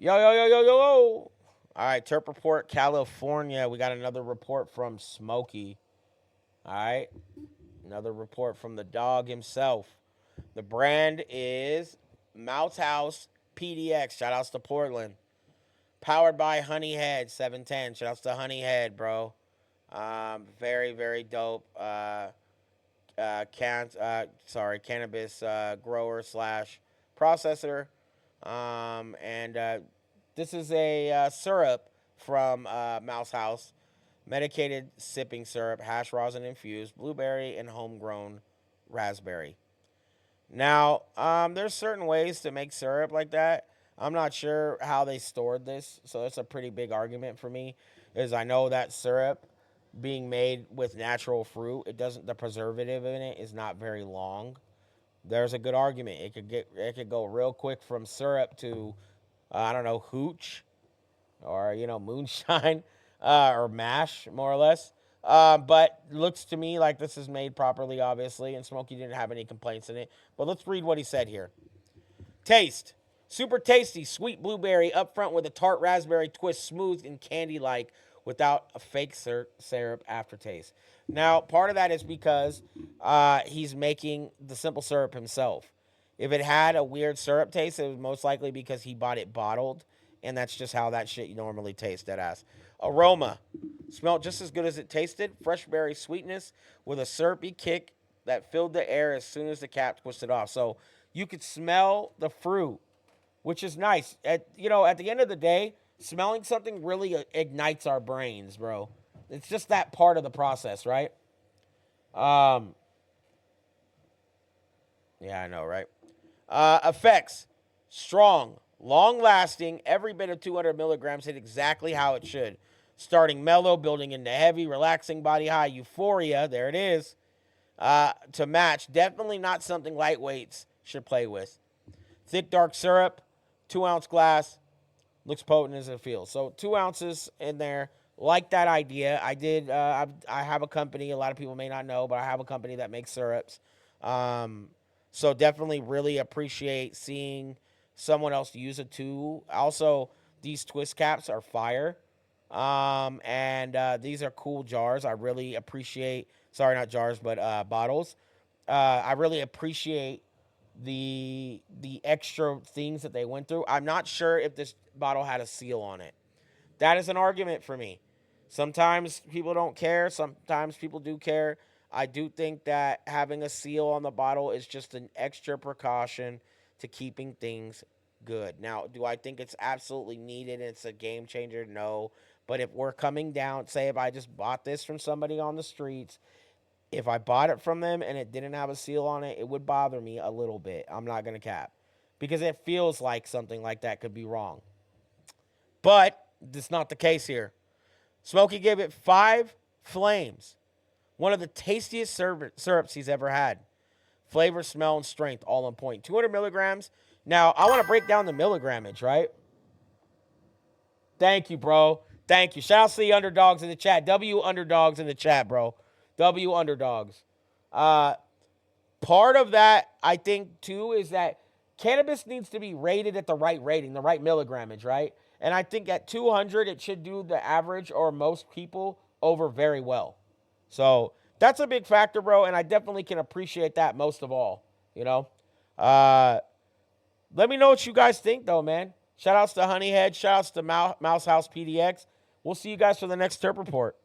Yo, yo, yo, yo, yo, yo. All right, Terp Report, California. We got another report from Smokey. All right, another report from the dog himself. The brand is Mouse House PDX. Shout outs to Portland. Powered by Honeyhead 710. Shout outs to Honeyhead, bro. Very, very dope. Cannabis grower slash processor. And this is a syrup from Mouse House, medicated sipping syrup, hash rosin infused, blueberry, and homegrown raspberry. Now, there's certain ways to make syrup like that. I'm not sure how they stored this, so it's a pretty big argument for me. Is I know that syrup being made with natural fruit, the preservative in it is not very long. There's a good argument. It could go real quick from syrup to I don't know, hooch or moonshine or mash, more or less. But looks to me like this is made properly, obviously, and Smokey didn't have any complaints in it. But let's read what he said here. Taste. Super tasty, sweet blueberry up front with a tart raspberry twist, smooth and candy-like without a fake syrup aftertaste. Now, part of that is because he's making the simple syrup himself. If it had a weird syrup taste, it was most likely because he bought it bottled, and that's just how that shit normally tastes, dead ass. Aroma. Smelled just as good as it tasted. Fresh berry sweetness with a syrupy kick that filled the air as soon as the cap twisted off. So you could smell the fruit, which is nice. At the end of the day, smelling something really ignites our brains, bro. It's just that part of the process, right? Yeah, I know, right? Effects. Strong, long-lasting, every bit of 200 milligrams hit exactly how it should. Starting mellow, building into heavy, relaxing body high, euphoria, there it is, to match. Definitely not something lightweights should play with. Thick, dark syrup, 2-ounce glass, looks potent as it feels. So 2 ounces in there. Like that idea. I have a company, a lot of people may not know, but I have a company that makes syrups. So definitely really appreciate seeing someone else use it too. Also, these twist caps are fire. And these are cool jars. I really appreciate, sorry, not jars, but bottles. I really appreciate the extra things that they went through. I'm not sure if this bottle had a seal on it. That is an argument for me. Sometimes people don't care. Sometimes people do care. I do think that having a seal on the bottle is just an extra precaution to keeping things good. Now, do I think it's absolutely needed? It's a game changer? No. But if we're coming down, say if I just bought this from somebody on the streets, if I bought it from them and it didn't have a seal on it, it would bother me a little bit. I'm not going to cap. Because it feels like something like that could be wrong. But that's not the case here. Smokey gave it 5 flames. One of the tastiest syrups he's ever had. Flavor, smell, and strength all on point. 200 milligrams. Now, I want to break down the milligrammage, right? Thank you, bro. Thank you. Shout out to the underdogs in the chat. W underdogs in the chat, bro. W underdogs. Part of that, I think, too, is that cannabis needs to be rated at the right rating, the right milligrammage, right? And I think at 200, it should do the average or most people over very well. So that's a big factor, bro, and I definitely can appreciate that most of all, you know? Let me know what you guys think, though, man. Shout outs to Honeyhead. Shout outs to Mouse House PDX. We'll see you guys for the next Terp Report.